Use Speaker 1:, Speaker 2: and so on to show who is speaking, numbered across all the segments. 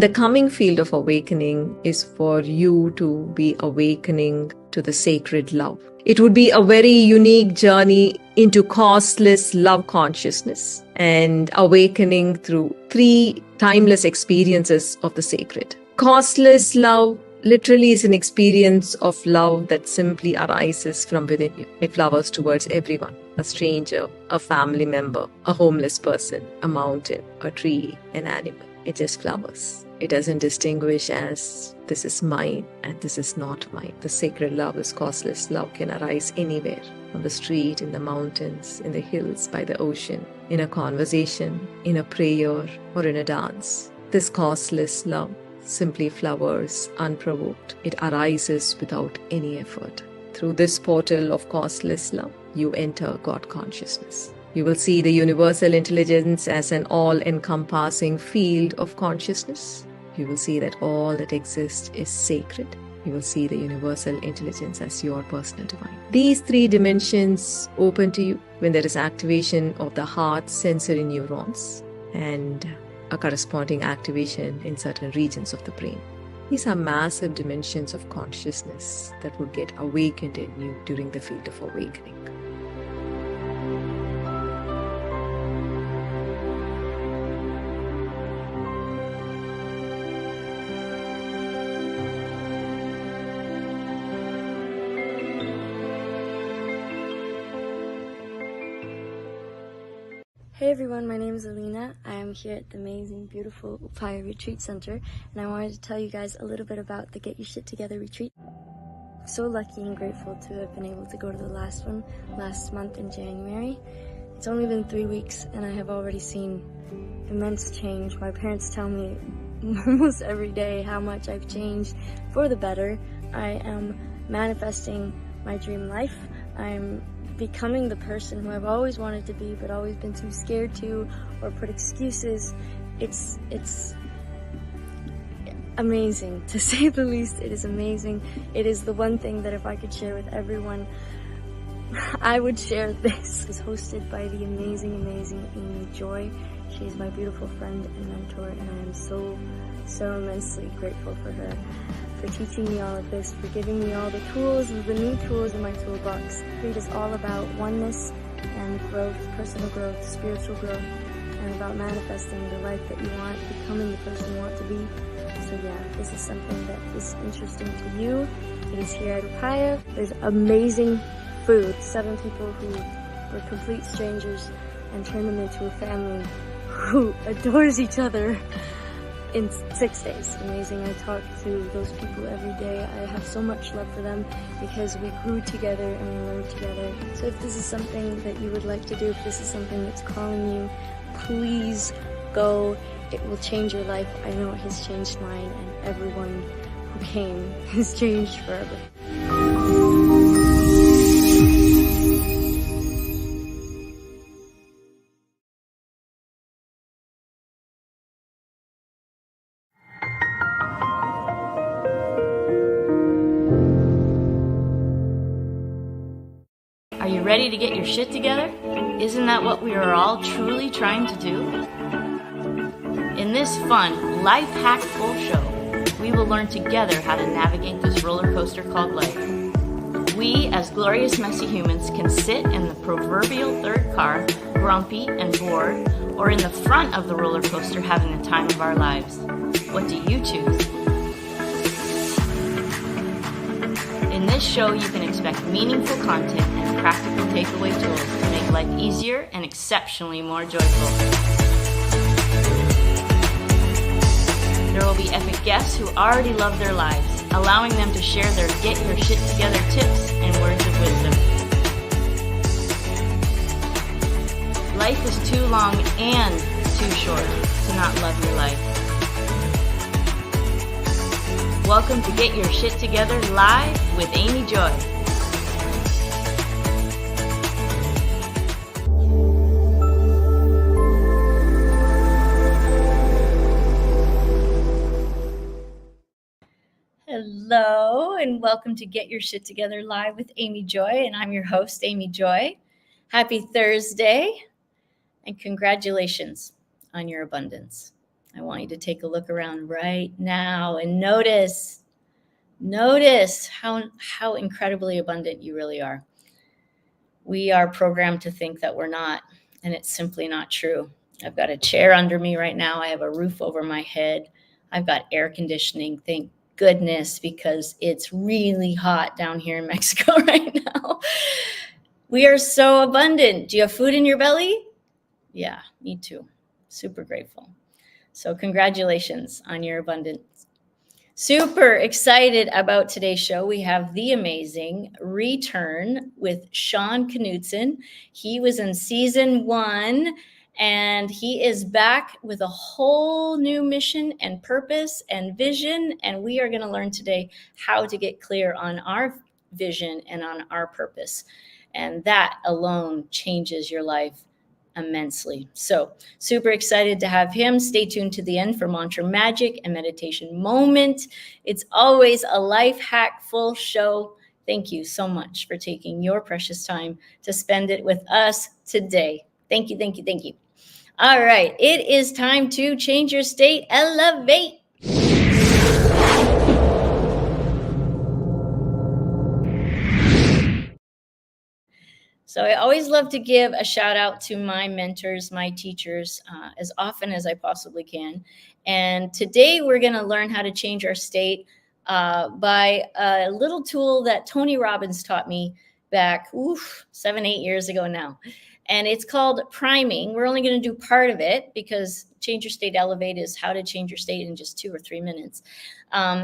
Speaker 1: The coming field of awakening is for you to be awakening to the sacred love. It would be a very unique journey into costless love consciousness and awakening through 3 timeless experiences of the sacred. Costless love literally is an experience of love that simply arises from within you. It flowers towards everyone, a stranger, a family member, a homeless person, a mountain, a tree, an animal. It just flowers. It doesn't distinguish as this is mine and this is not mine. The sacred love, this costless love, can arise anywhere, on the street, in the mountains, in the hills, by the ocean, in a conversation, in a prayer, or in a dance. This costless love simply flowers unprovoked. It arises without any effort. Through this portal of costless love, you enter God consciousness. You will see the universal intelligence as an all-encompassing field of consciousness. You will see that all that exists is sacred. You will see the universal intelligence as your personal divine. These 3 dimensions open to you when there is activation of the heart sensory neurons and a corresponding activation in certain regions of the brain. These are massive dimensions of consciousness that would get awakened in you during the field of awakening.
Speaker 2: Hey everyone, my name is Alina. I am here at the amazing, beautiful Upaya Retreat Center, and I wanted to tell you guys a little bit about the Get Your Shit Together retreat. I'm so lucky and grateful to have been able to go to the last one last month in January. It's only been 3 weeks and I have already seen immense change. My parents tell me almost every day how much I've changed for the better. I am manifesting my dream life. I'm becoming the person who I've always wanted to be but always been too scared to or put excuses. It's amazing, to say the least. It is amazing. It is the one thing that if I could share with everyone, I would share this. It's hosted by the amazing Amy Joy. She's my beautiful friend and mentor, and I am so immensely grateful for her, for teaching me all of this, for giving me all the tools, the new tools in my toolbox. It is all about oneness and growth, personal growth, spiritual growth, and about manifesting the life that you want, becoming the person you want to be. So yeah, this is something that is interesting to you. It is here at Upaya. There's amazing food. 7 people who were complete strangers and turned them into a family who adores each other in 6 days. Amazing. I talk to those people every day. I have so much love for them because we grew together and we learned together. So if this is something that you would like to do, if this is something that's calling you, please go. It will change your life. I know it has changed mine, and everyone who came has changed forever.
Speaker 3: Are you ready to get your shit together? Isn't that what we are all truly trying to do? In this fun, life-hackful show, we will learn together how to navigate this roller coaster called life. We, as glorious messy humans, can sit in the proverbial third car, grumpy and bored, or in the front of the roller coaster having the time of our lives. What do you choose? In this show, you can expect meaningful content and practical takeaway tools to make life easier and exceptionally more joyful. There will be epic guests who already love their lives, allowing them to share their get your shit together tips and words of wisdom. Life is too long and too short to not love your life. Welcome to Get Your Shit Together Live with Amy Joy. Hello, and welcome to Get Your Shit Together Live with Amy Joy, and I'm your host, Amy Joy. Happy Thursday, and congratulations on your abundance. I want you to take a look around right now and notice how incredibly abundant you really are. We are programmed to think that we're not, and it's simply not true. I've got a chair under me right now. I have a roof over my head. I've got air conditioning. Thank goodness, because it's really hot down here in Mexico right now. We are so abundant. Do you have food in your belly? Yeah, me too. Super grateful. So congratulations on your abundance. Super excited about today's show. We have the amazing return with Sean Knudsen. He was in season 1, and he is back with a whole new mission and purpose and vision. And we are going to learn today how to get clear on our vision and on our purpose. And that alone changes your life immensely. So super excited to have him. Stay tuned to the end for mantra magic and meditation moment. It's always a life hack full show. Thank you so much for taking your precious time to spend it with us today. Thank you, thank you, thank you. All right, it is time to change your state, elevate. So I always love to give a shout out to my mentors, my teachers, as often as I possibly can. And today we're going to learn how to change our state by a little tool that Tony Robbins taught me back 7-8 years ago now. And it's called priming. We're only going to do part of it because change your state, elevate is how to change your state in just 2 or 3 minutes.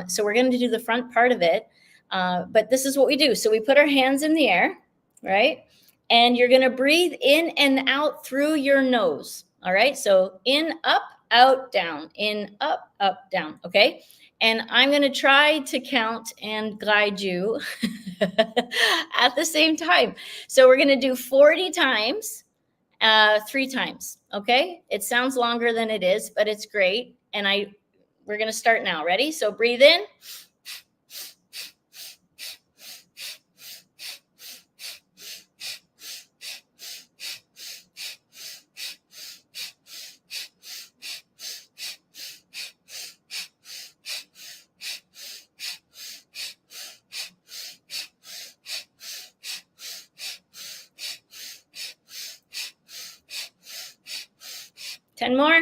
Speaker 3: So we're going to do the front part of it. But this is what we do. So we put our hands in the air, right? And you're going to breathe in and out through your nose. All right. So in, up, out, down, in, up, down. Okay. And I'm going to try to count and guide you at the same time. So we're going to do 40 times, 3 times. Okay. It sounds longer than it is, but it's great. And we're going to start now. Ready? So breathe in. Ten more.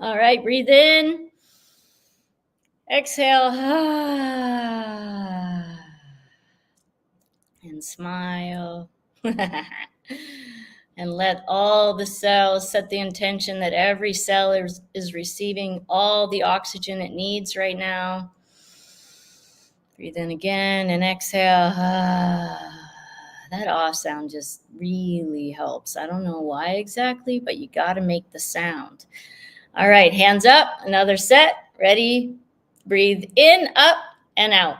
Speaker 3: All right, breathe in. Exhale. And smile. And let all the cells set the intention that every cell is receiving all the oxygen it needs right now. Breathe in again and exhale. That ah sound just really helps. I don't know why exactly, but you got to make the sound. All right, hands up. Another set. Ready? Breathe in, up, and out.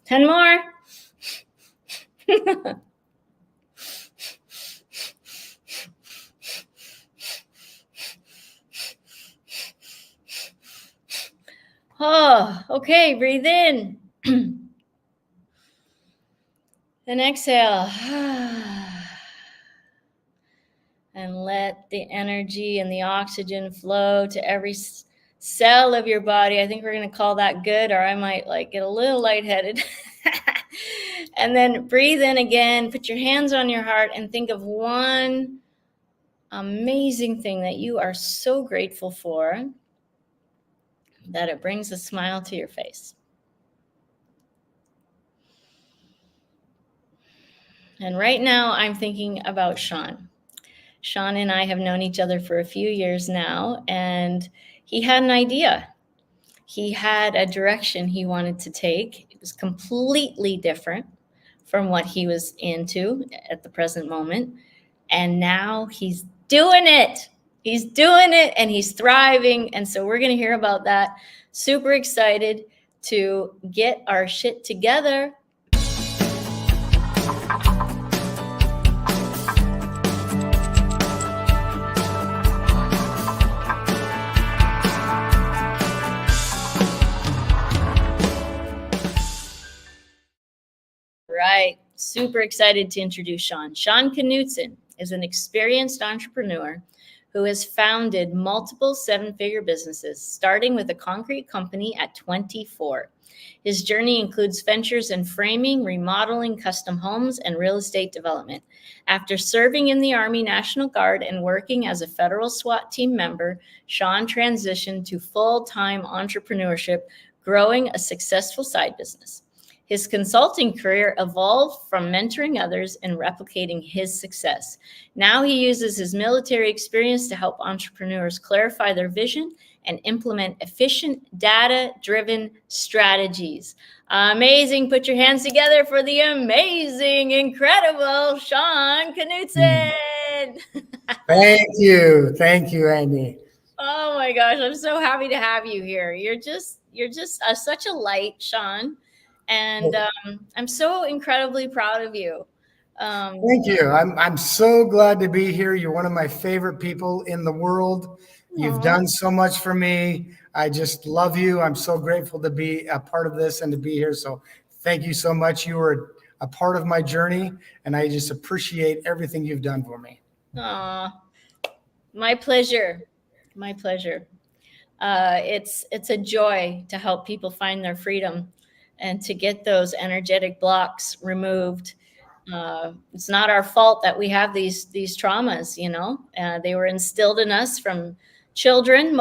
Speaker 3: Ten more. Oh, okay. Breathe in. Then exhale. And let the energy and the oxygen flow to every cell of your body. I think we're going to call that good, or I might get a little lightheaded. And then breathe in again, put your hands on your heart and think of one amazing thing that you are so grateful for that it brings a smile to your face. And right now I'm thinking about Sean. Sean and I have known each other for a few years now, and he had an idea. he had a direction he wanted to take. It was completely different from what he was into at the present moment. And now he's doing it. He's doing it and he's thriving. And so we're going to hear about that. Super excited to get our shit together. Right. Super excited to introduce Sean. Sean Knudsen is an experienced entrepreneur who has founded multiple seven-figure businesses, starting with a concrete company at 24. His journey includes ventures in framing, remodeling, custom homes, and real estate development. After serving in the Army National Guard and working as a Federal SWAT team member, Sean transitioned to full-time entrepreneurship, growing a successful side business. His consulting career evolved from mentoring others and replicating his success. Now he uses his military experience to help entrepreneurs clarify their vision and implement efficient, data-driven strategies. Amazing. Put your hands together for the amazing, incredible Sean Knudsen.
Speaker 4: Thank you. Thank you, Amy.
Speaker 3: Oh my gosh, I'm so happy to have you here. You're just such a light, Sean. And I'm so incredibly proud of you.
Speaker 4: Thank you. I'm so glad to be here. You're one of my favorite people in the world. You've done so much for me. I just love you. I'm so grateful to be a part of this and to be here. So thank you so much. You were a part of my journey, and I just appreciate everything you've done for me.
Speaker 3: Aw, my pleasure. My pleasure. It's a joy to help people find their freedom and to get those energetic blocks removed. It's not our fault that we have these traumas, you know. They were instilled in us from children,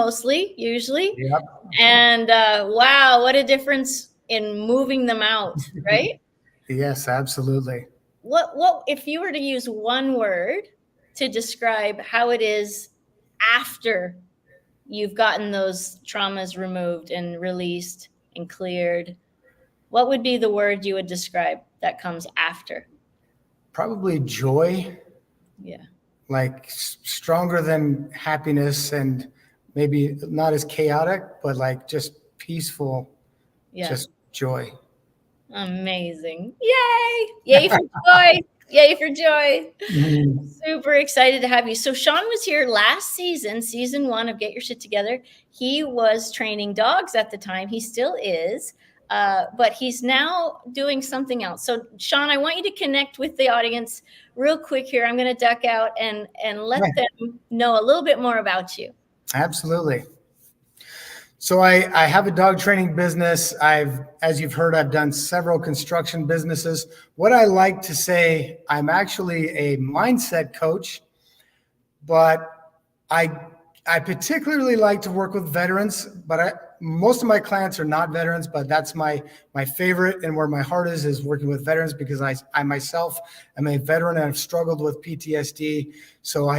Speaker 3: usually.
Speaker 4: Yep.
Speaker 3: And wow, what a difference in moving them out, right?
Speaker 4: Yes, absolutely.
Speaker 3: What if you were to use one word to describe how it is after you've gotten those traumas removed and released and cleared? What would be the word you would describe that comes after?
Speaker 4: Probably joy.
Speaker 3: Yeah.
Speaker 4: Like stronger than happiness, and maybe not as chaotic, but like just peaceful, just joy.
Speaker 3: Amazing. Yay. Yay for joy. Yay for joy.
Speaker 4: Mm-hmm.
Speaker 3: Super excited to have you. So Sean was here last season 1 of Get Your Shit Together. He was training dogs at the time. He still is. But he's now doing something else. So, Sean, I want you to connect with the audience real quick here. I'm going to duck out and let them know a little bit more about you.
Speaker 4: Absolutely. So I have a dog training business. As you've heard, I've done several construction businesses. What I like to say, I'm actually a mindset coach, but I particularly like to work with veterans, but most of my clients are not veterans, but that's my favorite, and where my heart is working with veterans, because I myself am a veteran and I've struggled with PTSD. So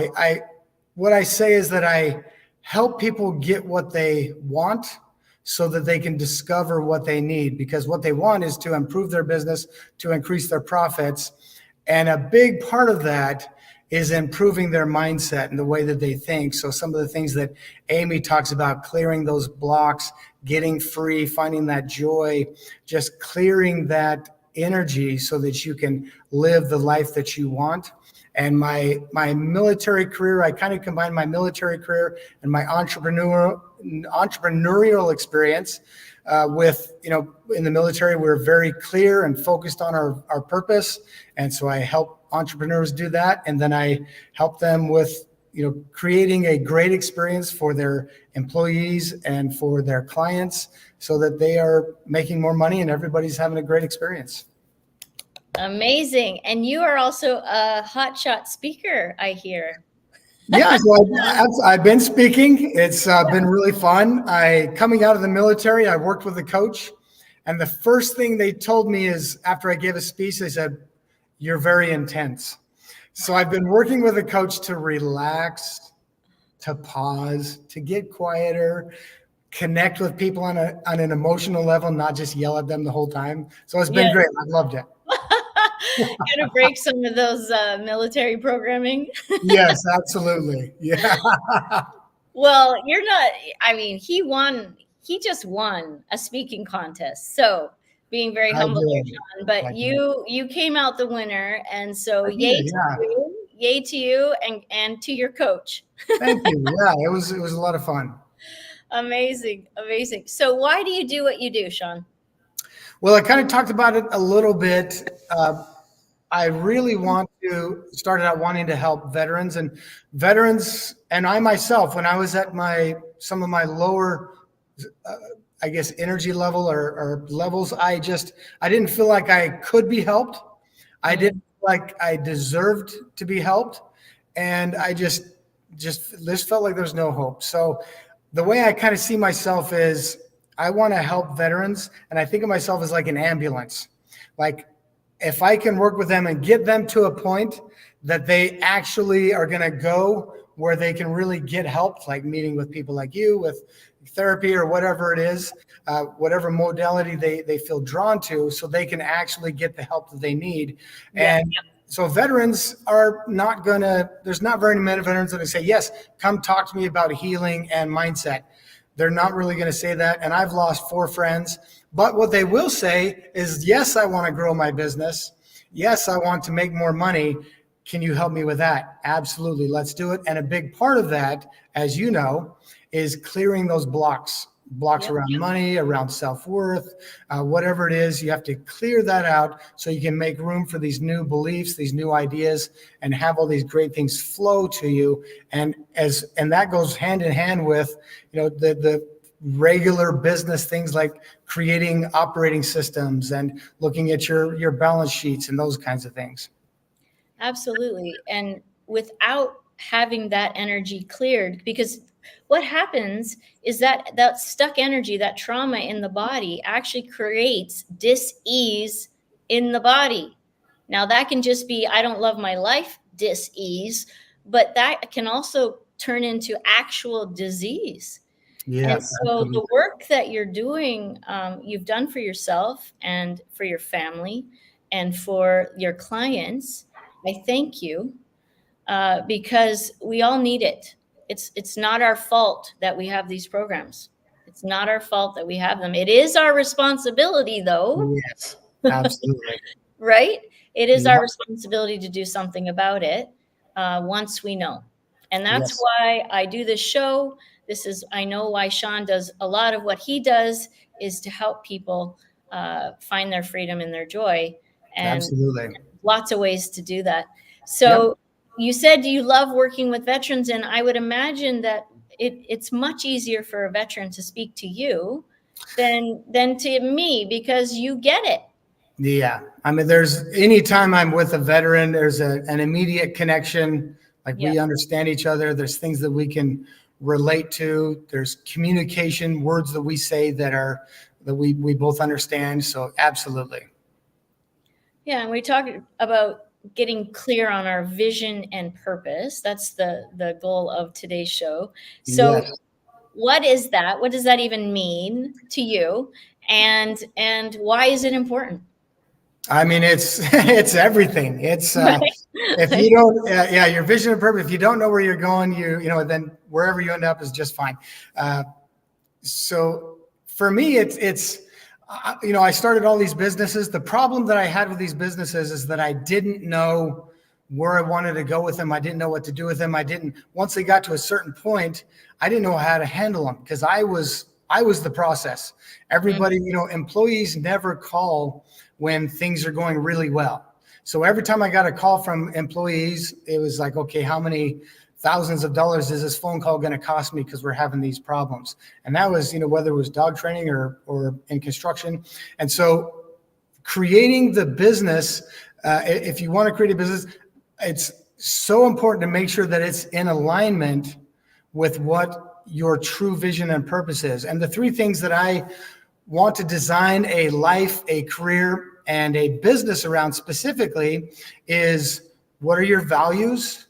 Speaker 4: what I say is that I help people get what they want so that they can discover what they need, because what they want is to improve their business, to increase their profits. And a big part of that is improving their mindset and the way that they think. So some of the things that Amy talks about, clearing those blocks, getting free, finding that joy, just clearing that energy so that you can live the life that you want. And my military career, I kind of combine my military career and my entrepreneurial experience with, in the military, we're very clear and focused on our purpose. And so I help entrepreneurs do that. And then I help them with, creating a great experience for their employees and for their clients so that they are making more money and everybody's having a great experience.
Speaker 3: Amazing. And you are also a hotshot speaker, I hear.
Speaker 4: Yeah, so I've been speaking. It's been really fun. Coming out of the military, I worked with a coach. And the first thing they told me is, after I gave a speech, they said, "You're very intense." So I've been working with a coach to relax, to pause, to get quieter, connect with people on an emotional level, not just yell at them the whole time. So it's been great. I've loved it.
Speaker 3: Gonna break some of those military programming.
Speaker 4: Yes, absolutely. Yeah.
Speaker 3: Well, you're not. I mean, he won. He just won a speaking contest. So being very humble there, Sean. But you came out the winner, and so yay to you, and to your coach.
Speaker 4: Thank you. Yeah, it was a lot of fun.
Speaker 3: Amazing. So why do you do what you do, Sean?
Speaker 4: Well, I kind of talked about it a little bit. I really started out wanting to help veterans, and I myself, when I was at some of my lower, I guess, energy level or levels, I didn't feel like I could be helped. I didn't feel like I deserved to be helped. And I just felt like there's no hope. So the way I kind of see myself is I want to help veterans, and I think of myself as like an ambulance. Like, if I can work with them and get them to a point that they actually are going to go where they can really get help, like meeting with people like you, with therapy or whatever it is, whatever modality they feel drawn to, so they can actually get the help that they need. And so veterans are not there's not very many veterans that say, yes, come talk to me about healing and mindset. They're not really going to say that. And I've lost 4 friends. But what they will say is, yes, I want to grow my business. Yes, I want to make more money. Can you help me with that? Absolutely. Let's do it. And a big part of that, as you know, is clearing those blocks around money, around self-worth, whatever it is. You have to clear that out so you can make room for these new beliefs, these new ideas, and have all these great things flow to you. And that goes hand in hand with, the regular business things like creating operating systems and looking at your balance sheets and those kinds of things.
Speaker 3: Absolutely. And without having that energy cleared, because what happens is that stuck energy, that trauma in the body actually creates dis-ease in the body. Now that can just be, I don't love my life dis-ease, but that can also turn into actual disease.
Speaker 4: Yeah,
Speaker 3: and so absolutely. The work that you're doing, you've done for yourself and for your family and for your clients, I thank you, because we all need it. It's not our fault that we have these programs. It's not our fault that we have them. It is our responsibility, though.
Speaker 4: Yes, absolutely.
Speaker 3: Right? It is our responsibility to do something about it once we know. And that's why I do this show. I know why Sean does a lot of what he does is to help people find their freedom and their joy. And
Speaker 4: absolutely.
Speaker 3: Lots of ways to do that. So you said you love working with veterans, and I would imagine that it's much easier for a veteran to speak to you than to me, because you get it.
Speaker 4: Yeah. I mean, anytime I'm with a veteran, there's an immediate connection. Like we understand each other. There's things that we can relate to. There's communication, words that we say that we both understand. So absolutely.
Speaker 3: Yeah. And we talked about getting clear on our vision and purpose. That's the goal of today's show. So what is that? What does that even mean to you? And why is it important?
Speaker 4: I mean, it's everything. It's if you don't, your vision and purpose. If you don't know where you're going, then wherever you end up is just fine. So for me, it's I started all these businesses. The problem that I had with these businesses is that I didn't know where I wanted to go with them. I didn't know what to do with them. Once they got to a certain point, I didn't know how to handle them, because I was the process. Everybody, employees never call when things are going really well. So every time I got a call from employees, it was like, okay, how many thousands of dollars is this phone call going to cost me because we're having these problems? And that was, whether it was dog training or in construction. And so creating the business, if you want to create a business, it's so important to make sure that it's in alignment with what your true vision and purpose is. And the 3 things that I want to design a life, a career, and a business around specifically is, what are your values?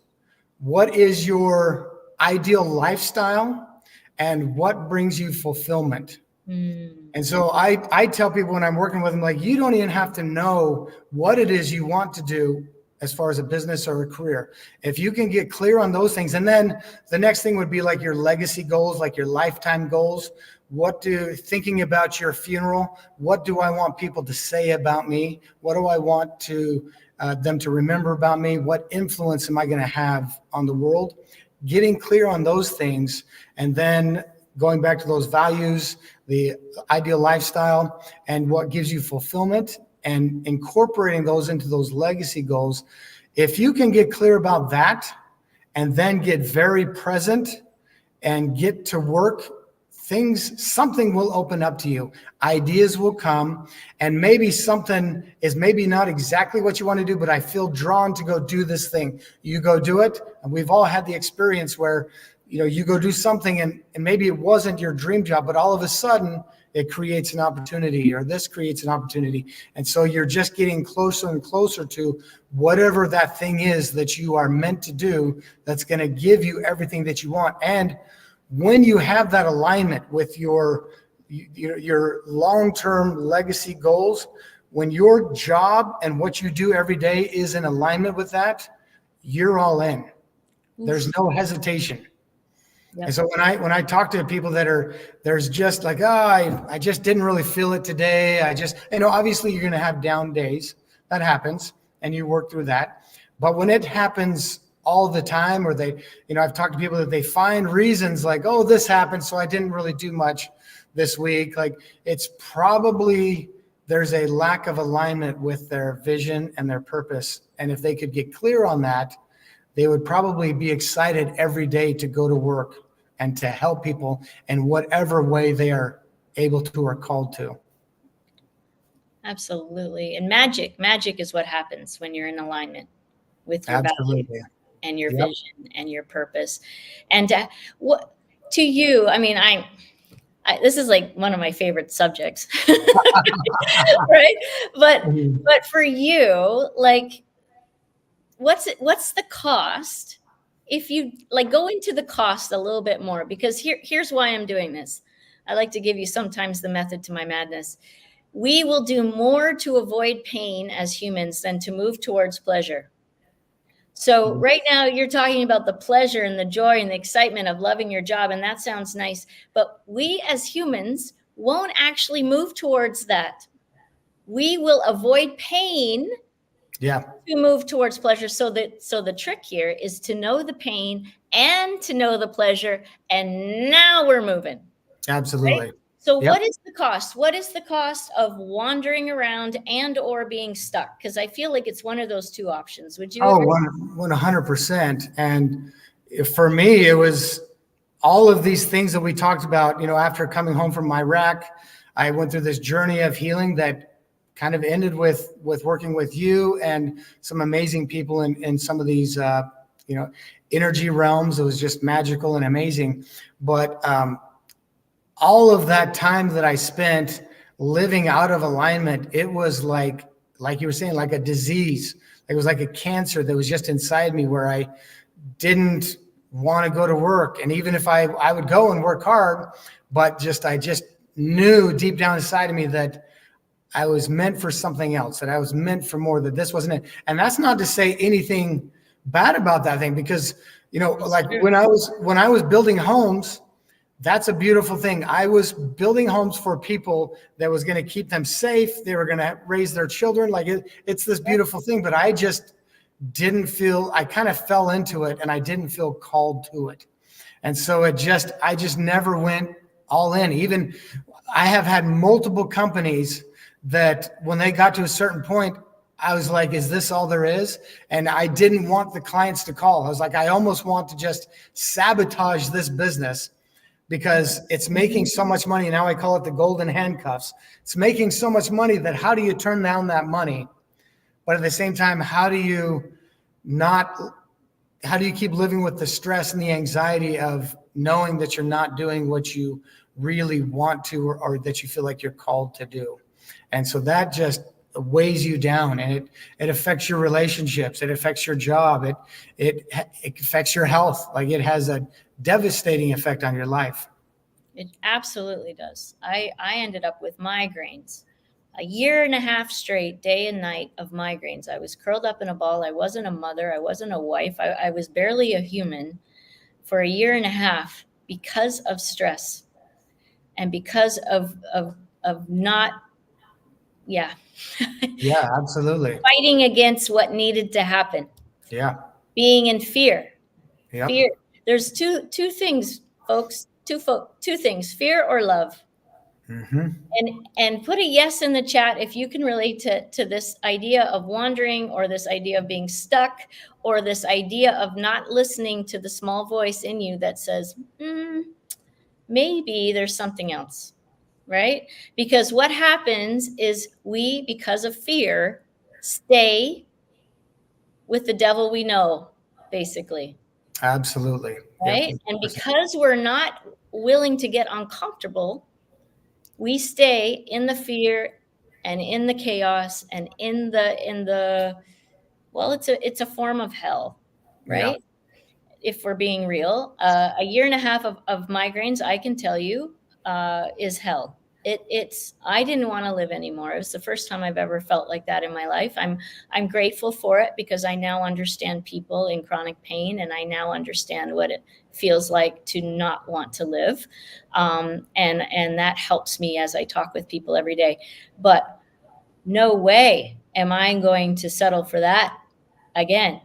Speaker 4: What is your ideal lifestyle? and what brings you fulfillment. And so I tell people when I'm working with them, like, you don't even have to know what it is you want to do as far as a business or a career. If you can get clear on those things, and then the next thing would be like your legacy goals, like your lifetime goals. Thinking about your funeral, what do I want people to say about me? What do I want them to remember about me? What influence am I going to have on the world? Getting clear on those things, and then going back to those values, the ideal lifestyle, and what gives you fulfillment, and incorporating those into those legacy goals. If you can get clear about that and then get very present and get to work, something will open up to you. Ideas will come, and maybe something is maybe not exactly what you want to do, but I feel drawn to go do this thing. You go do it. And we've all had the experience where, you go do something and maybe it wasn't your dream job, but all of a sudden it creates an opportunity, or this creates an opportunity. And so you're just getting closer and closer to whatever that thing is that you are meant to do, that's going to give you everything that you want. And when you have that alignment with your long-term legacy goals, when your job and what you do every day is in alignment with that, you're all in. There's no hesitation. Yep. And so when I talk to people there's just like, I just didn't really feel it today. Obviously you're going to have down days. That happens, and you work through that. But when it happens all the time, or I've talked to people that they find reasons like, oh, this happened, so I didn't really do much this week. Like, it's probably there's a lack of alignment with their vision and their purpose. And if they could get clear on that, they would probably be excited every day to go to work and to help people in whatever way they are able to or called to.
Speaker 3: Absolutely. And magic is what happens when you're in alignment with your
Speaker 4: Absolutely.
Speaker 3: Value and your vision and your purpose. And what to you, I mean, I this is like one of my favorite subjects, right? But for you, like, what's the cost? If you like go into the cost a little bit more, because here's why I'm doing this. I like to give you sometimes the method to my madness. We will do more to avoid pain as humans than to move towards pleasure. So right now you're talking about the pleasure and the joy and the excitement of loving your job, and that sounds nice. But we as humans won't actually move towards that. We will avoid pain to move towards pleasure. So the trick here is to know the pain and to know the pleasure, and now we're moving.
Speaker 4: Absolutely.
Speaker 3: Right? So what is the cost? What is the cost of wandering around and or being stuck? Because I feel like it's one of those two options. Would you agree?
Speaker 4: 100%. And for me, it was all of these things that we talked about. After coming home from Iraq, I went through this journey of healing that kind of ended with working with you and some amazing people in some of these energy realms. It was just magical and amazing. But all of that time that I spent living out of alignment, it was like you were saying, like a disease. It was like a cancer that was just inside me, where I didn't want to go to work. And even if I would go and work hard, but I just knew deep down inside of me that I was meant for something else, that I was meant for more, that this wasn't it. And that's not to say anything bad about that thing, because, like when I was building homes, that's a beautiful thing. I was building homes for people that was going to keep them safe. They were going to raise their children. Like it's this beautiful thing, but I just didn't feel, I kind of fell into it and I didn't feel called to it. And so I just never went all in. Even I have had multiple companies that when they got to a certain point, I was like, is this all there is? And I didn't want the clients to call. I was like, I almost want to just sabotage this business, because it's making so much money. Now I call it the golden handcuffs. It's making so much money that how do you turn down that money? But at the same time, how do you keep living with the stress and the anxiety of knowing that you're not doing what you really want to, or that you feel like you're called to do? And so that just weighs you down, and it affects your relationships. It affects your job. It affects your health. Like, it has a devastating effect on your life.
Speaker 3: It absolutely does. I ended up with migraines, a year and a half straight, day and night of migraines. I was curled up in a ball. I wasn't a mother. I wasn't a wife. I was barely a human for a year and a half because of stress and because of not, yeah,
Speaker 4: Yeah, absolutely.
Speaker 3: fighting against what needed to happen,
Speaker 4: Yeah.
Speaker 3: being in fear.
Speaker 4: Yep.
Speaker 3: Fear. There's two things, folks. Two things: fear or love. And put a yes in the chat if you can relate to this idea of wandering, or this idea of being stuck, or this idea of not listening to the small voice in you that says, maybe there's something else, right? Because what happens is we, because of fear, stay with the devil we know, basically.
Speaker 4: Absolutely.
Speaker 3: Right.
Speaker 4: Yep.
Speaker 3: And because we're not willing to get uncomfortable, we stay in the fear and in the chaos and in the well, it's a form of hell, right? Yeah. If we're being real, a year and a half of migraines, I can tell you, is hell. I didn't want to live anymore. It was the first time I've ever felt like that in my life. I'm grateful for it, because I now understand people in chronic pain, and I now understand what it feels like to not want to live. And that helps me as I talk with people every day. But no way am I going to settle for that again.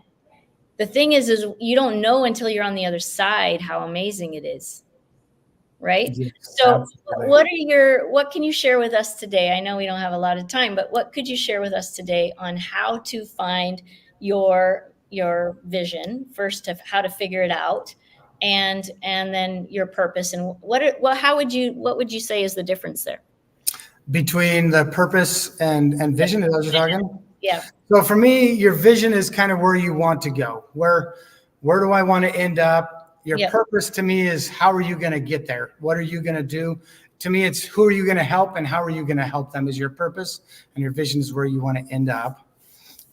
Speaker 3: The thing is you don't know until you're on the other side how amazing it is. Right? Yes, so absolutely. What can you share with us today? I know we don't have a lot of time, but what could you share with us today on how to find your vision, first, of how to figure it out, and then your purpose, and what would you say is the difference there
Speaker 4: between the purpose and vision? Is that what you're talking?
Speaker 3: Yeah.
Speaker 4: So for me, your vision is kind of where you want to go. Where do I want to end up? Your purpose to me is, how are you going to get there? What are you going to do? To me, it's who are you going to help and how are you going to help them is your purpose, and your vision is where you want to end up.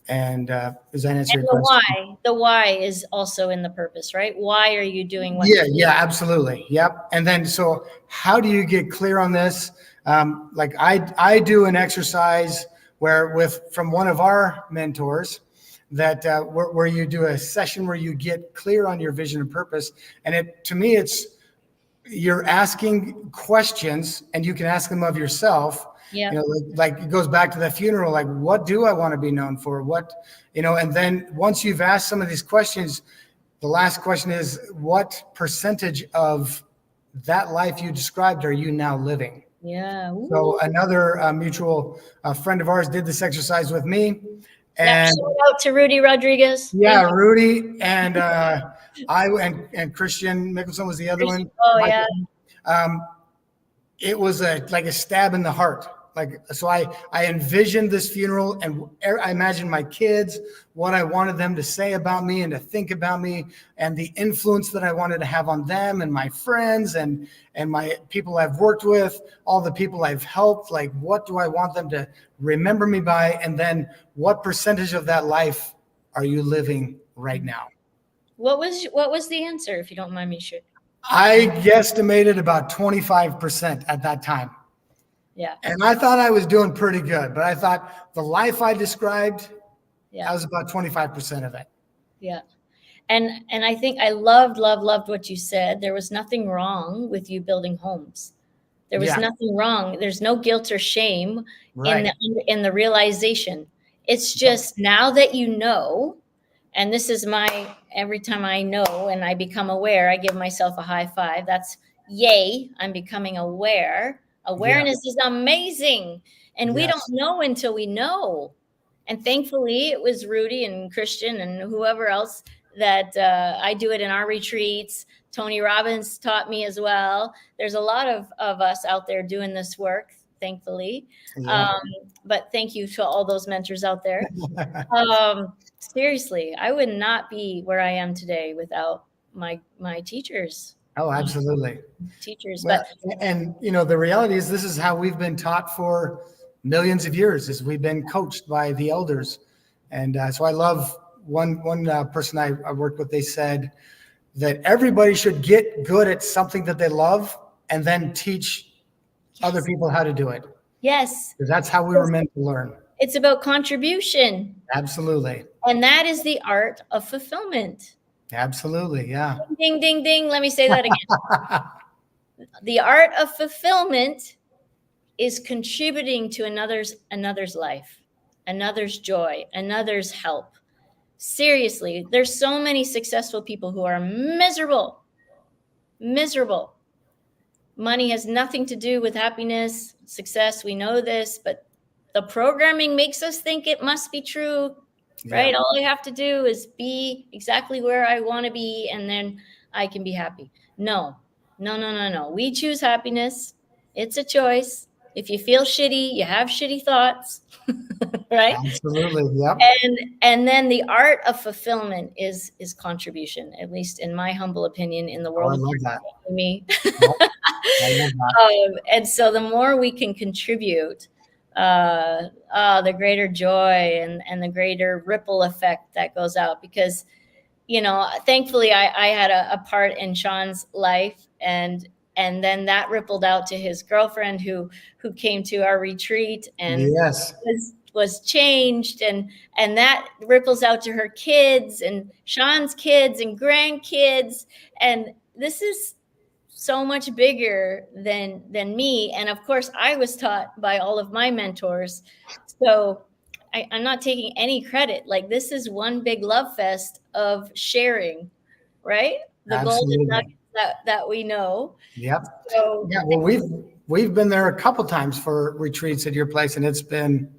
Speaker 4: And does that answer your question?
Speaker 3: The why is also in the purpose, right? Why are you doing what?
Speaker 4: Yeah, absolutely. Yep. And then, so how do you get clear on this? Like I do an exercise from one of our mentors, that where you do a session where you get clear on your vision and purpose. And to me, you're asking questions, and you can ask them of yourself. Yeah. You know, like it goes back to the funeral, like, what do I want to be known for? And then once you've asked some of these questions, the last question is, what percentage of that life you described are you now living?
Speaker 3: Yeah. Ooh.
Speaker 4: So another mutual friend of ours did this exercise with me.
Speaker 3: And shout out to Rudy Rodriguez.
Speaker 4: Yeah, Rudy and and Christian Mickelson was the other one.
Speaker 3: Oh, yeah.
Speaker 4: It was like a stab in the heart. So I envisioned this funeral, and I imagined my kids, what I wanted them to say about me and to think about me, and the influence that I wanted to have on them and my friends and my people I've worked with, all the people I've helped. Like, what do I want them to remember me by? And then what percentage of that life are you living right now?
Speaker 3: What was the answer, if you don't mind me sharing?
Speaker 4: I guesstimated about 25% at that time.
Speaker 3: Yeah.
Speaker 4: And I thought I was doing pretty good, but I thought the life I described, I was about 25% of it.
Speaker 3: Yeah. And I think I loved what you said. There was nothing wrong with you building homes. There was nothing wrong. There's no guilt or shame in the realization. It's just, now that you know, and this is every time I know and I become aware, I give myself a high five. That's yay. I'm becoming aware. Awareness is amazing. And we don't know until we know. And thankfully, it was Rudy and Christian and whoever else that I do it in our retreats. Tony Robbins taught me as well. There's a lot of us out there doing this work, thankfully. Yeah. But thank you to all those mentors out there. Seriously, I would not be where I am today without my teachers.
Speaker 4: Oh, absolutely.
Speaker 3: Teachers.
Speaker 4: Well, and the reality is, this is how we've been taught for millions of years, is we've been coached by the elders. And so I love one person I worked with, they said that everybody should get good at something that they love and then teach other people how to do it.
Speaker 2: Yes.
Speaker 4: Because that's how we were meant to learn.
Speaker 2: It's about contribution.
Speaker 4: Absolutely.
Speaker 2: And that is the art of fulfillment.
Speaker 4: Absolutely. Yeah.
Speaker 2: Ding, ding, ding. Let me say that again. The art of fulfillment is contributing to another's life, another's joy, another's help. Seriously, there's so many successful people who are miserable. Money has nothing to do with happiness, success. We know this, but the programming makes us think it must be true, right?
Speaker 4: Yeah.
Speaker 2: All I have to do is be exactly where I want to be, and then I can be happy. No. We choose happiness. It's a choice. If you feel shitty, you have shitty thoughts, right?
Speaker 4: Absolutely. Yep.
Speaker 2: And then the art of fulfillment is contribution, at least in my humble opinion, in the world.
Speaker 4: I love that.
Speaker 2: Me.
Speaker 4: I love that.
Speaker 2: And so the more we can contribute, the greater joy and the greater ripple effect that goes out. Because, thankfully I had a part in Sean's life, and then that rippled out to his girlfriend who came to our retreat and
Speaker 4: Yes.
Speaker 2: was changed, and that ripples out to her kids and Sean's kids and grandkids. And this is so much bigger than me. And of course, I was taught by all of my mentors. So I'm not taking any credit. Like, this is one big love fest of sharing, right? The golden nuggets that we know.
Speaker 4: Yep.
Speaker 2: So,
Speaker 4: yeah. Well, we've been there a couple times for retreats at your place, and it's been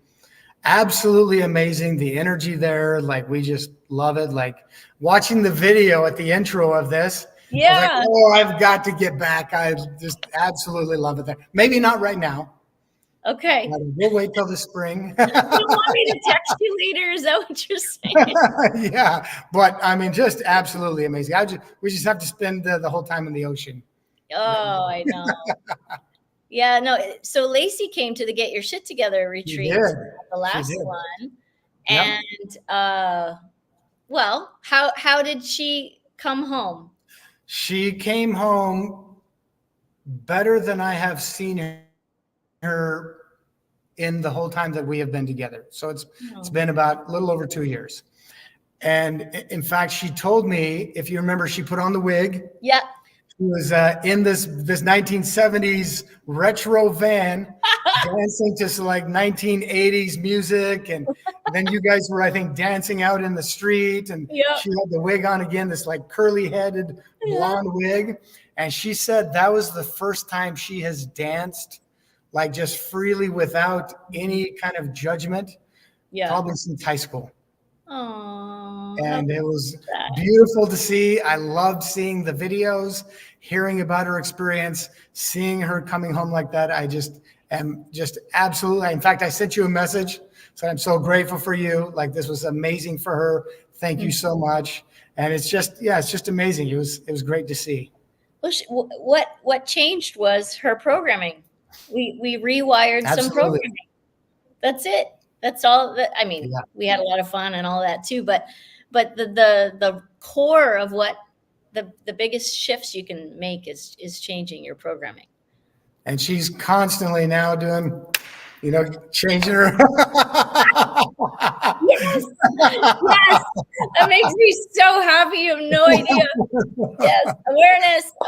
Speaker 4: absolutely amazing. The energy there, like, we just love it. Like, watching the video at the intro of this.
Speaker 2: Yeah.
Speaker 4: I was like, I've got to get back. I just absolutely love it there. Maybe not right now.
Speaker 2: Okay.
Speaker 4: We'll wait till the spring.
Speaker 2: You want me to text you later? Is that what you're saying?
Speaker 4: Yeah, but I mean, just absolutely amazing. We just have to spend the whole time in the ocean.
Speaker 2: Oh, I know. Yeah, no. So Lacey came to the Get Your Shit Together retreat, the last one,
Speaker 4: Yep.
Speaker 2: and well, how did she come home?
Speaker 4: She came home better than I have seen her in the whole time that we have been together. So it's been about a little over 2 years. And in fact, she told me, if you remember, she put on the wig.
Speaker 2: Yeah.
Speaker 4: She was in this 1970s retro van dancing to some like 1980s music. And then you guys were, I think, dancing out in the street. And she had the wig on again, this like curly headed blonde wig. And she said that was the first time she has danced like just freely without any kind of judgment, probably since high school.
Speaker 2: Oh,
Speaker 4: and it was beautiful to see. I loved seeing the videos, hearing about her experience, seeing her coming home like that. I just am just absolutely, in fact, I sent you a message, so I'm so grateful for you. Like, this was amazing for her. Thank you so much. And it's just, it's just amazing. It was great to see.
Speaker 2: Well, what changed was her programming. We rewired some programming. That's it. That's all. I mean, we had a lot of fun and all that too, but the core of what the biggest shifts you can make is changing your programming.
Speaker 4: And she's constantly now doing, changing her.
Speaker 2: Yes, that makes me so happy. You have no idea. Yes,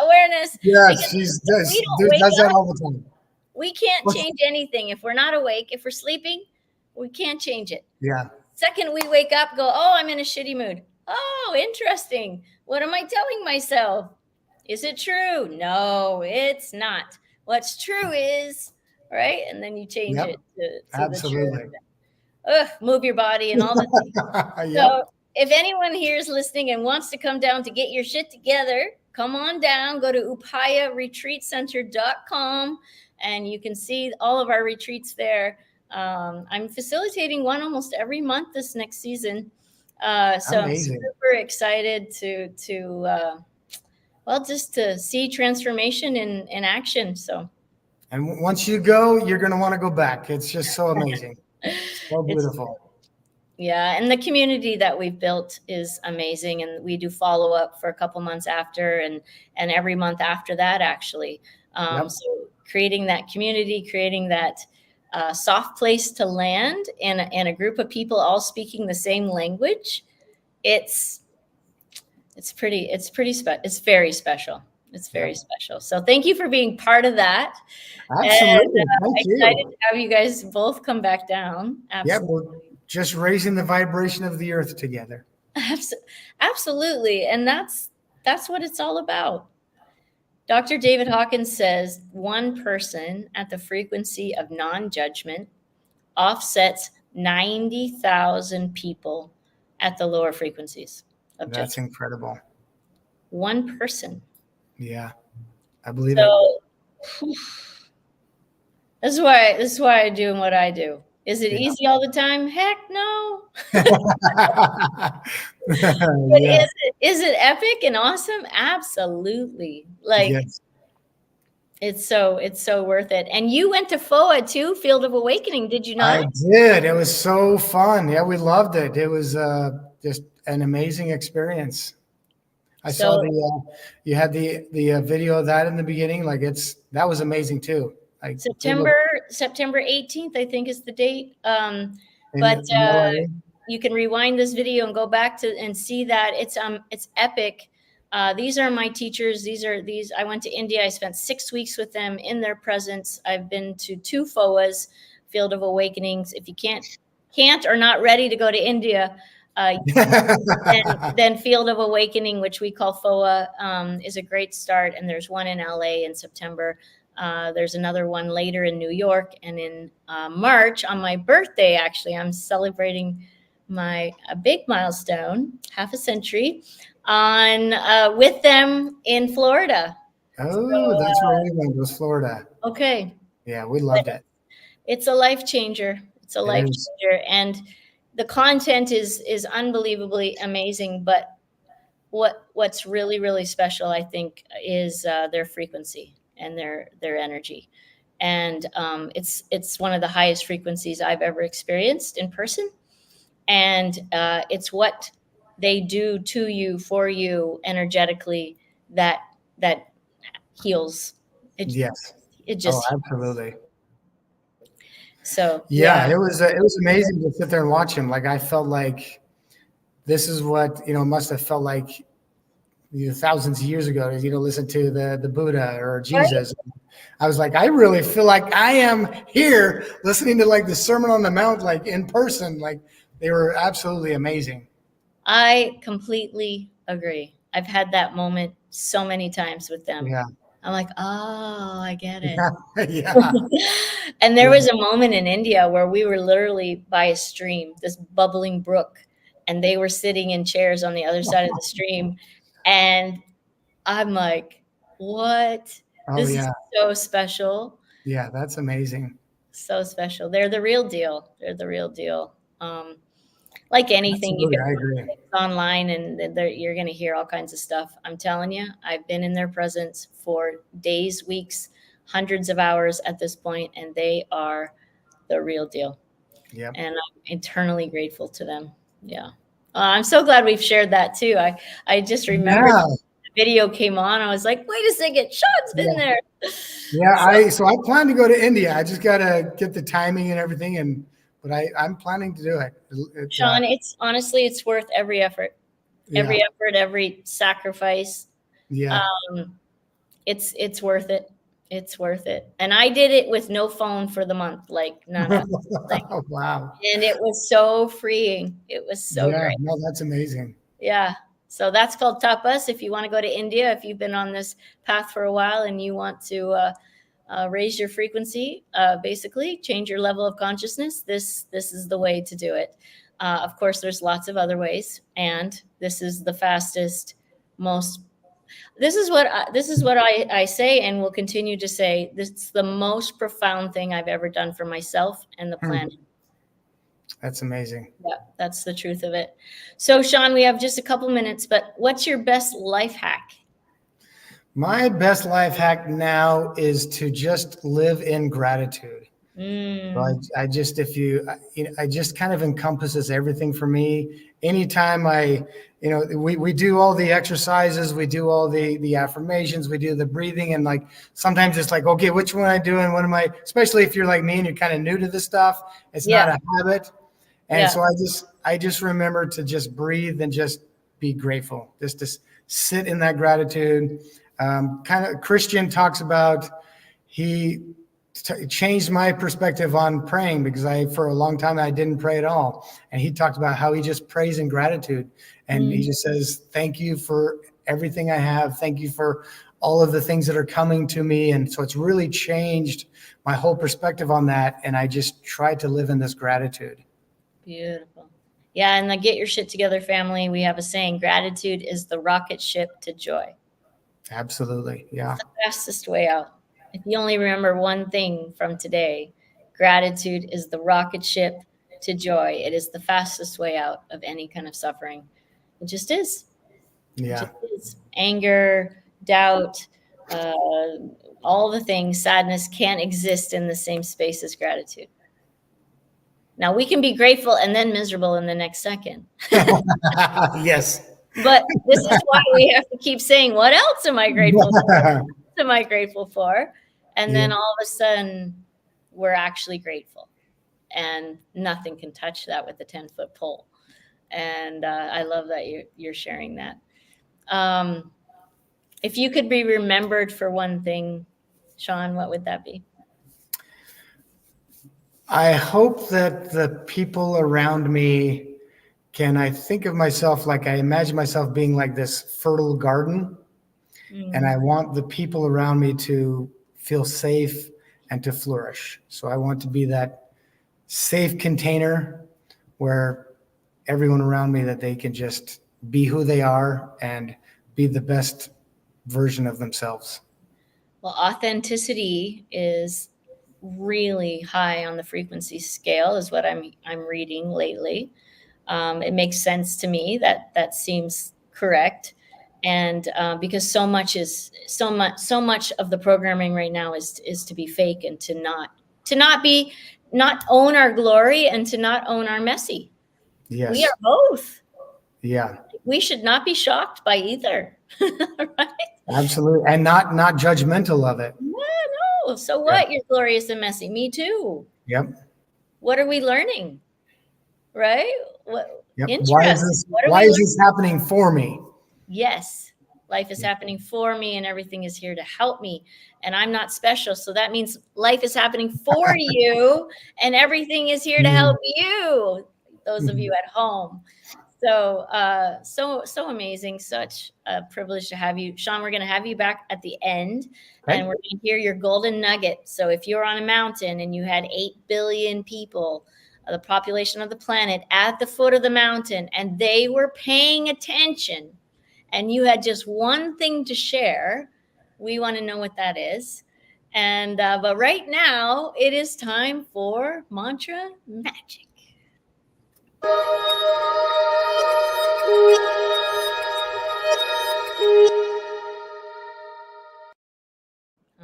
Speaker 2: awareness.
Speaker 4: Yes, she does that all the time.
Speaker 2: We can't change anything if we're not awake. If we're sleeping, we can't change it.
Speaker 4: Yeah.
Speaker 2: Second we wake up, go, oh, I'm in a shitty mood. Oh, interesting. What am I telling myself? Is it true? No, it's not. What's true is, right? And then you change it to
Speaker 4: absolutely.
Speaker 2: The truth. Move your body and all the things. So if anyone here is listening and wants to come down to get your shit together, come on down. Go to upayaretreatcenter.com and you can see all of our retreats there. I'm facilitating one almost every month this next season. So amazing. I'm super excited to see transformation in action. So,
Speaker 4: and once you go, you're going to want to go back. It's just so amazing. So beautiful.
Speaker 2: And the community that we've built is amazing. And we do follow up for a couple months after and every month after that, actually.
Speaker 4: Yep.
Speaker 3: So creating that community, creating that soft place to land, and a group of people all speaking the same language, it's pretty special. It's very special. It's very special. So thank you for being part of that. And
Speaker 4: Absolutely. Thank
Speaker 3: excited
Speaker 4: you.
Speaker 3: to have you guys both come back down.
Speaker 4: Yeah,
Speaker 3: Absolutely.
Speaker 4: we're just raising the vibration of the earth together.
Speaker 3: Absolutely. And that's what it's all about. Dr. David Hawkins says one person at the frequency of non-judgment offsets 90,000 people at the lower frequencies of
Speaker 4: That's
Speaker 3: judgment.
Speaker 4: incredible.
Speaker 3: One person.
Speaker 4: Yeah, I believe
Speaker 3: So this is why I'm doing what I do. Is it easy all the time? Heck no.
Speaker 4: it.
Speaker 3: But
Speaker 4: Yeah.
Speaker 3: is it epic and awesome? Absolutely. Like
Speaker 4: Yes.
Speaker 3: it's so worth it. And you went to FOA too, Field of Awakening, did you not?
Speaker 4: I did. It was so fun. Yeah, we loved it. It was just an amazing experience. I saw you had the video of that in the beginning. Like that was amazing too. Like
Speaker 3: September 18th, I think is the date.
Speaker 4: in LA.
Speaker 3: You can rewind this video and go back to and see that it's epic. These are my teachers. I went to India. I spent 6 weeks with them in their presence. I've been to 2 FOAs, Field of Awakenings. If you can't or not ready to go to India, then Field of Awakening, which we call FOA, is a great start. And there's one in LA in September. There's another one later in New York, and in March on my birthday, actually, I'm celebrating a big milestone, half a century, with them in Florida.
Speaker 4: Oh, that's where we went, was Florida.
Speaker 3: Okay.
Speaker 4: Yeah, we loved it.
Speaker 3: It's a life changer. It's a life changer, and the content is unbelievably amazing. But what's really, really special, I think, is their frequency and their energy. And it's one of the highest frequencies I've ever experienced in person. And it's what they do to you, for you, energetically, that heals. It just
Speaker 4: absolutely.
Speaker 3: So
Speaker 4: yeah, it was amazing to sit there and watch him. Like I felt like this is what must have felt like thousands of years ago. Listen to the Buddha or Jesus. Right? I was like, I really feel like I am here listening to like the Sermon on the Mount, like in person. Like they were absolutely amazing.
Speaker 3: I completely agree. I've had that moment so many times with them.
Speaker 4: Yeah.
Speaker 3: I'm like, oh, I get it.
Speaker 4: Yeah.
Speaker 3: And there was a moment in India where we were literally by a stream, this bubbling brook, and they were sitting in chairs on the other side of the stream. And I'm like, what? This is so special.
Speaker 4: Yeah, that's amazing.
Speaker 3: So special. They're the real deal. They're the real deal. Like anything, you can online and you're going to hear all kinds of stuff. I'm telling you, I've been in their presence for days, weeks, hundreds of hours at this point, and they are the real deal.
Speaker 4: Yeah.
Speaker 3: And I'm eternally grateful to them. Yeah. I'm so glad we've shared that too. I just remembered the video came on. I was like, wait a second, Sean's been there.
Speaker 4: Yeah, so I plan to go to India. I just got to get the timing and everything, but I'm planning to do it.
Speaker 3: Sean, it's worth every effort. Every effort, every sacrifice.
Speaker 4: Yeah.
Speaker 3: It's worth it. It's worth it. And I did it with no phone for the month, like none.
Speaker 4: Wow.
Speaker 3: And it was so freeing. It was so great.
Speaker 4: No, that's amazing.
Speaker 3: Yeah. So that's called Tapas. If you want to go to India, if you've been on this path for a while and you want to raise your frequency, basically change your level of consciousness, this is the way to do it. Of course, there's lots of other ways, and this is the fastest, most. This is what I say and will continue to say. This is the most profound thing I've ever done for myself and the planet.
Speaker 4: That's amazing.
Speaker 3: Yeah, that's the truth of it. So, Sean, we have just a couple minutes, but what's your best life hack?
Speaker 4: My best life hack now is to just live in gratitude. So I just kind of encompasses everything for me. anytime we do all the exercises, we do all the affirmations, we do the breathing, and like sometimes it's like, okay, which one am I doing? What am I? Especially if you're like me and you're kind of new to this stuff, it's not a habit, and so I just remember to just breathe and just be grateful, just to sit in that gratitude. Kind of Christian talks about he changed my perspective on praying, because for a long time I didn't pray at all. And he talked about how he just prays in gratitude. And he just says, thank you for everything I have. Thank you for all of the things that are coming to me. And so it's really changed my whole perspective on that. And I just try to live in this gratitude.
Speaker 3: Beautiful. Yeah. And the Get Your Shit Together family, we have a saying, gratitude is the rocket ship to joy.
Speaker 4: Absolutely. Yeah.
Speaker 3: It's the fastest way out. If you only remember one thing from today, gratitude is the rocket ship to joy. It is the fastest way out of any kind of suffering. It just is.
Speaker 4: Yeah.
Speaker 3: It just is. Anger, doubt, all the things, sadness can't exist in the same space as gratitude. Now, we can be grateful and then miserable in the next second.
Speaker 4: Yes.
Speaker 3: But this is why we have to keep saying, what else am I grateful for? What am I grateful for? And then all of a sudden, we're actually grateful. And nothing can touch that with a 10-foot pole. And I love that you're sharing that. If you could be remembered for one thing, Sean, what would that be?
Speaker 4: I hope that the people around me I think of myself like I imagine myself being like this fertile garden. And I want the people around me to feel safe and to flourish. So I want to be that safe container where everyone around me, that they can just be who they are and be the best version of themselves.
Speaker 3: Well, authenticity is really high on the frequency scale, is what I'm reading lately. It makes sense to me. That seems correct. And because so much of the programming right now is to be fake and to not own our glory and to not own our messy.
Speaker 4: Yes.
Speaker 3: We are both.
Speaker 4: Yeah.
Speaker 3: We should not be shocked by either. Right?
Speaker 4: Absolutely. And not judgmental of it.
Speaker 3: No. So what? You're glorious and messy. Me too.
Speaker 4: Yep.
Speaker 3: What are we learning? Right? What?
Speaker 4: Yep. Why is this happening for me?
Speaker 3: Yes, life is happening for me and everything is here to help me. And I'm not special. So that means life is happening for you and everything is here to help you, those of you at home. So, so amazing. Such a privilege to have you. Sean, we're going to have you back at the end and we're going to hear your golden nugget. So if you're on a mountain and you had 8 billion people, the population of the planet at the foot of the mountain, and they were paying attention, and you had just one thing to share, we want to know what that is. And but right now, it is time for Mantra Magic.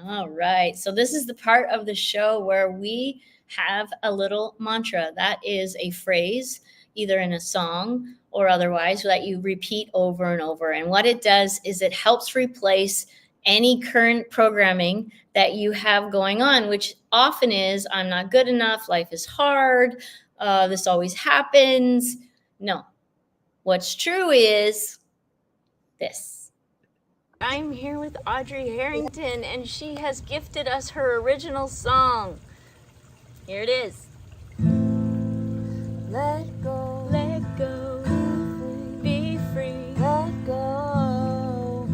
Speaker 3: All right. So this is the part of the show where we have a little mantra. That is a phrase, either in a song or otherwise, that you repeat over and over. And what it does is it helps replace any current programming that you have going on, which often is, I'm not good enough, life is hard, this always happens. No. What's true is this. I'm here with Audrey Harrington, and she has gifted us her original song. Here it is. Let go, be free, let go,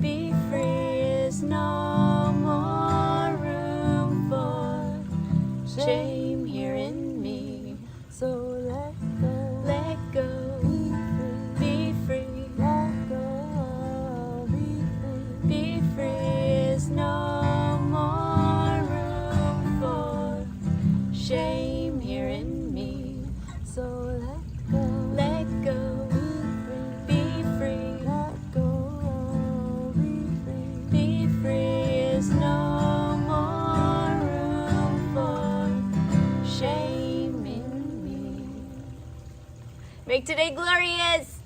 Speaker 3: be free is no more room for shame here in me. So let go, be free, let go, be free is no more room for shame here in me. So Make today glorious.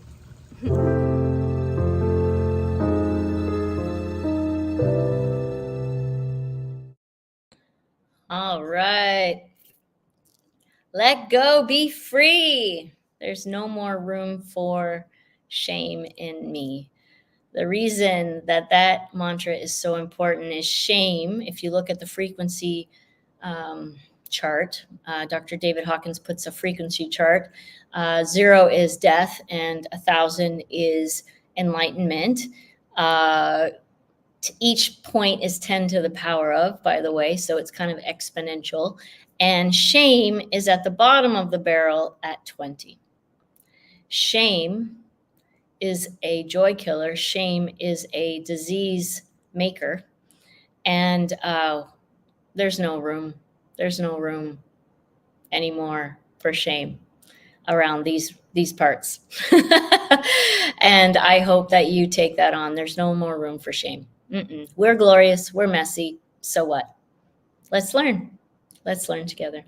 Speaker 3: All right. Let go, be free. There's no more room for shame in me. The reason that that mantra is so important is shame. If you look at the frequency chart, Dr. David Hawkins puts a frequency chart. 0 is death and 1,000 is enlightenment. Each point is 10 to the power of, by the way, so it's kind of exponential. And shame is at the bottom of the barrel at 20. Shame is a joy killer. Shame is a disease maker. And there's no room. There's no room anymore for shame around these parts. And I hope that you take that on. There's no more room for shame. We're glorious. We're messy. So what? Let's learn. Let's learn together.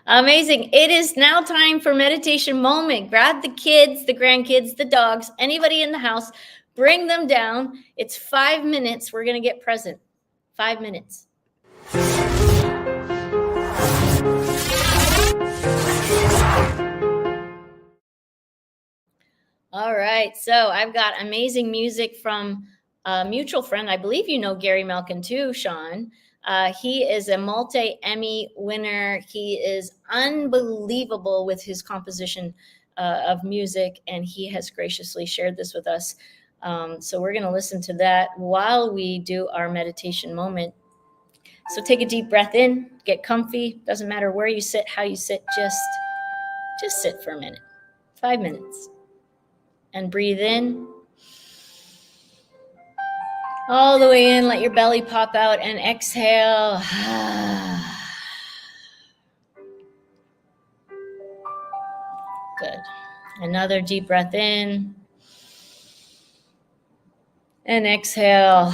Speaker 3: Amazing. It is now time for meditation moment. Grab the kids, the grandkids, the dogs, anybody in the house, bring them down. It's 5 minutes. We're going to get present. 5 minutes. All right. So I've got amazing music from a mutual friend. I believe you know Gary Melkin too, Sean. He is a multi-Emmy winner. He is unbelievable with his composition of music, and he has graciously shared this with us. So we're going to listen to that while we do our meditation moment. So take a deep breath in, get comfy. Doesn't matter where you sit, how you sit, just sit for a minute, 5 minutes. And breathe in. All the way in, let your belly pop out, and exhale. Good. Another deep breath in. And exhale.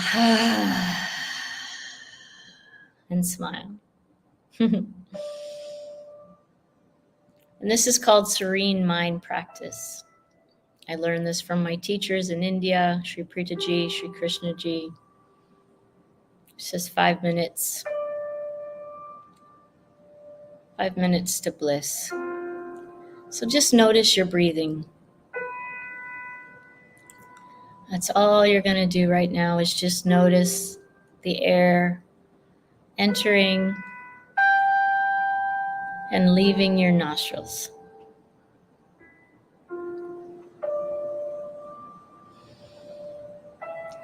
Speaker 3: And smile. And this is called serene mind practice. I learned this from my teachers in India, Sri Prita Ji, Sri Krishna Ji. It's just 5 minutes. 5 minutes to bliss. So just notice your breathing. That's all you're going to do right now is just notice the air entering and leaving your nostrils.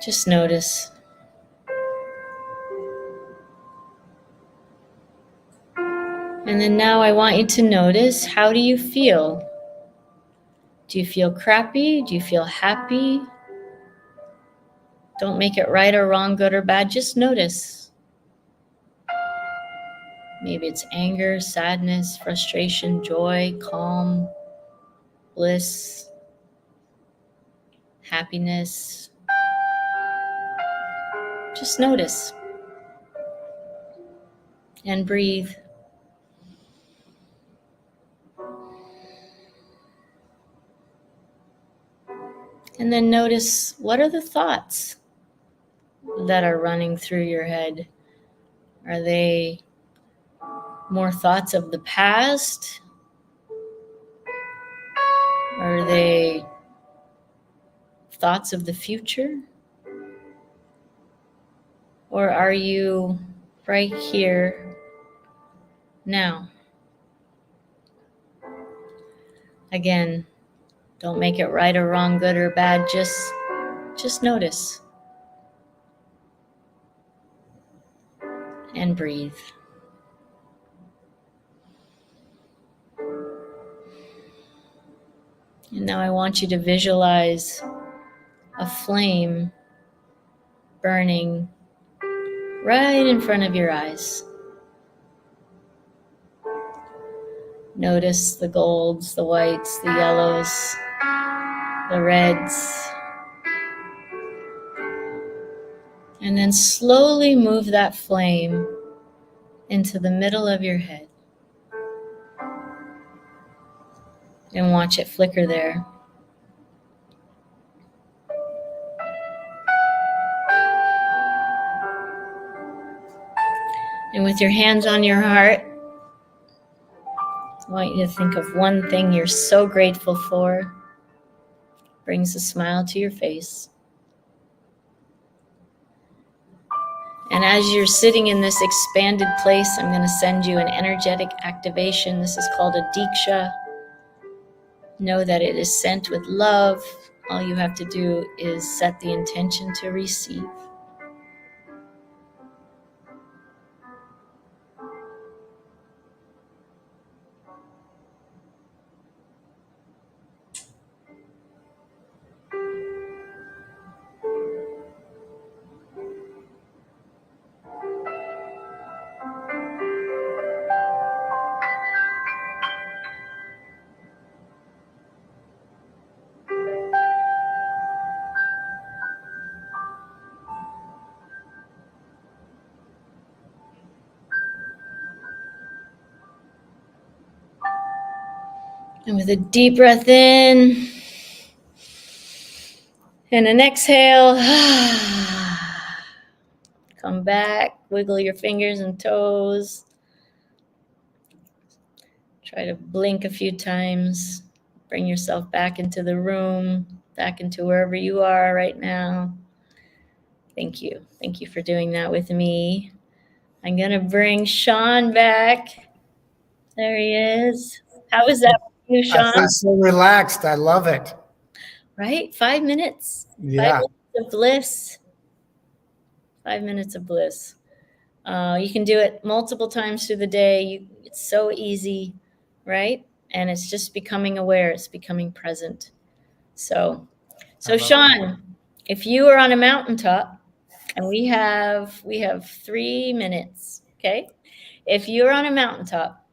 Speaker 3: Just notice. And then now I want you to notice, how do you feel? Do you feel crappy? Do you feel happy? Don't make it right or wrong, good or bad. Just notice. Maybe it's anger, sadness, frustration, joy, calm, bliss, happiness. Just notice. And breathe. And then notice, what are the thoughts that are running through your head? Are they more thoughts of the past? Are they thoughts of the future? Or are you right here now? Again, don't make it right or wrong, good or bad. Just notice. And breathe. And now I want you to visualize a flame burning right in front of your eyes. Notice the golds, the whites, the yellows, the reds. And then slowly move that flame into the middle of your head. And watch it flicker there. And with your hands on your heart, I want you to think of one thing you're so grateful for. Brings a smile to your face. And as you're sitting in this expanded place, I'm going to send you an energetic activation. This is called a Diksha. Know that it is sent with love. All you have to do is set the intention to receive. And with a deep breath in and an exhale, come back, wiggle your fingers and toes. Try to blink a few times. Bring yourself back into the room, back into wherever you are right now. Thank you. Thank you for doing that with me. I'm going to bring Sean back. There he is. How is that for you, Sean?
Speaker 4: I feel so relaxed. I love it.
Speaker 3: Right? 5 minutes.
Speaker 4: Yeah.
Speaker 3: 5 minutes of bliss. 5 minutes of bliss. You can do it multiple times through the day. It's so easy, right? And it's just becoming aware. It's becoming present. So Sean, if you are on a mountaintop, and we have 3 minutes, okay? If you're on a mountaintop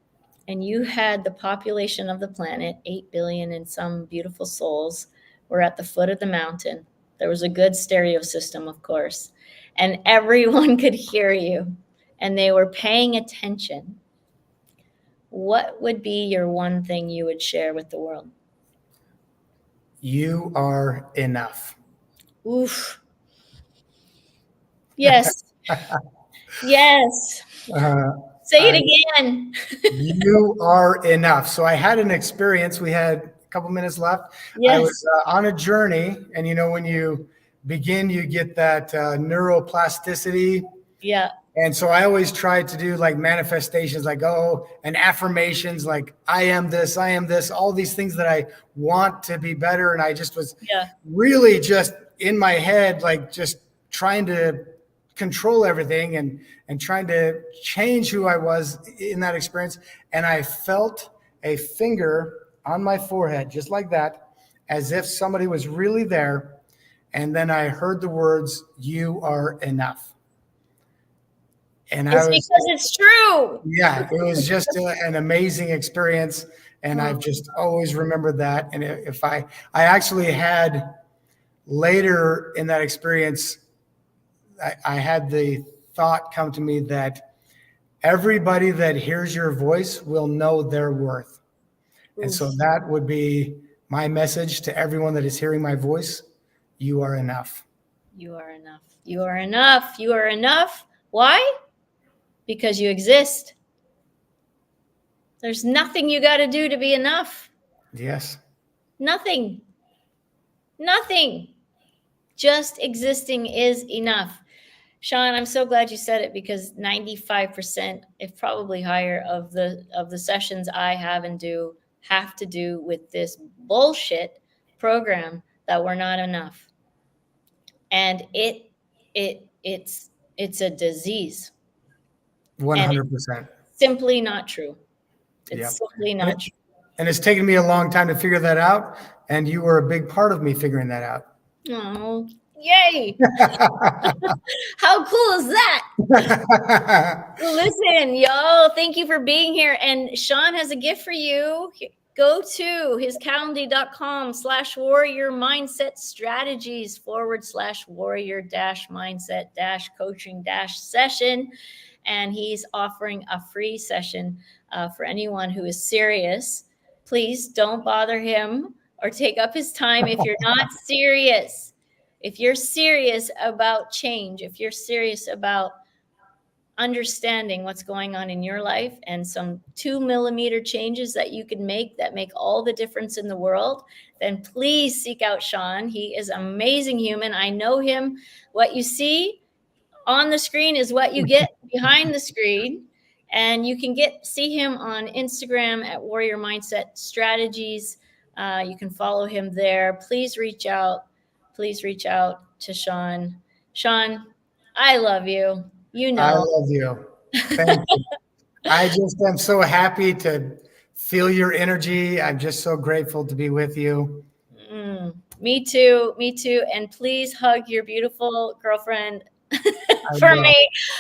Speaker 3: and you had the population of the planet, 8 billion and some beautiful souls, were at the foot of the mountain. There was a good stereo system, of course, and everyone could hear you, and they were paying attention. What would be your one thing you would share with the world?
Speaker 4: You are enough.
Speaker 3: Oof. Yes. Yes. Say it again.
Speaker 4: You are enough. So I had an experience. We had a couple minutes left.
Speaker 3: Yes.
Speaker 4: I was on a journey, and when you begin, you get that neuroplasticity.
Speaker 3: Yeah.
Speaker 4: And so I always try to do like manifestations, like, and affirmations, like I am this, all these things that I want to be better. And I just was really just in my head, like just trying to control everything and trying to change who I was in that experience. And I felt a finger on my forehead, just like that, as if somebody was really there. And then I heard the words, "You are enough." And
Speaker 3: it's because it's true.
Speaker 4: Yeah, it was just an amazing experience. And I've just always remembered that. And if I actually had later in that experience, I had the thought come to me that everybody that hears your voice will know their worth. And so that would be my message to everyone that is hearing my voice. You are enough.
Speaker 3: You are enough. You are enough. You are enough. Why? Because you exist. There's nothing you got to do to be enough.
Speaker 4: Yes.
Speaker 3: Nothing. Just existing is enough. Sean, I'm so glad you said it, because 95%, if probably higher, of the sessions I have to do with this bullshit program that we're not enough. And it's a disease.
Speaker 4: 100%.
Speaker 3: Simply not true. It's simply not true.
Speaker 4: And it's taken me a long time to figure that out. And you were a big part of me figuring that out.
Speaker 3: Oh, yay. How cool is that? Listen, y'all, thank you for being here. And Sean has a gift for you. Go to hiscalendly.com/warrior mindset strategies /warrior mindset coaching session. And he's offering a free session for anyone who is serious. please don't bother him or take up his time if you're not serious. If you're serious about change, if you're serious about understanding what's going on in your life and some 2 millimeter changes that you can make that make all the difference in the world, then please seek out Sean. He is an amazing human. I know him. What you see on the screen is what you get behind the screen. And you can see him on Instagram at Warrior Mindset Strategies. You can follow him there. Please reach out. Please reach out to Sean. Sean, I love you. You know.
Speaker 4: I love you. Thank you. I just am so happy to feel your energy. I'm just so grateful to be with you.
Speaker 3: Me too. Me too. And please hug your beautiful girlfriend for me.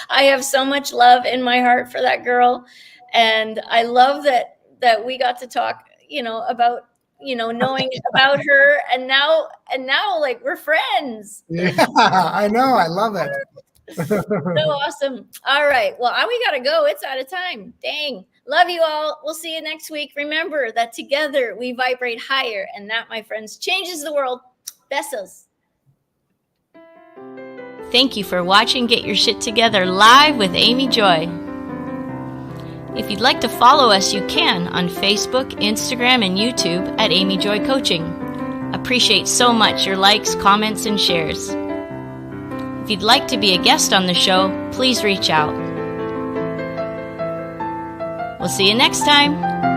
Speaker 3: I have so much love in my heart for that girl. And I love that we got to talk, about, knowing about her. And now like we're friends.
Speaker 4: Yeah, I know. I love it.
Speaker 3: So awesome. All right. Well, we got to go. It's out of time. Dang. Love you all. We'll see you next week. Remember that together we vibrate higher. And that, my friends, changes the world. Besos. Thank you for watching Get Your Shit Together live with Amy Joy. If you'd like to follow us, you can on Facebook, Instagram, and YouTube at Amy Joy Coaching. Appreciate so much your likes, comments, and shares. If you'd like to be a guest on the show, please reach out. We'll see you next time.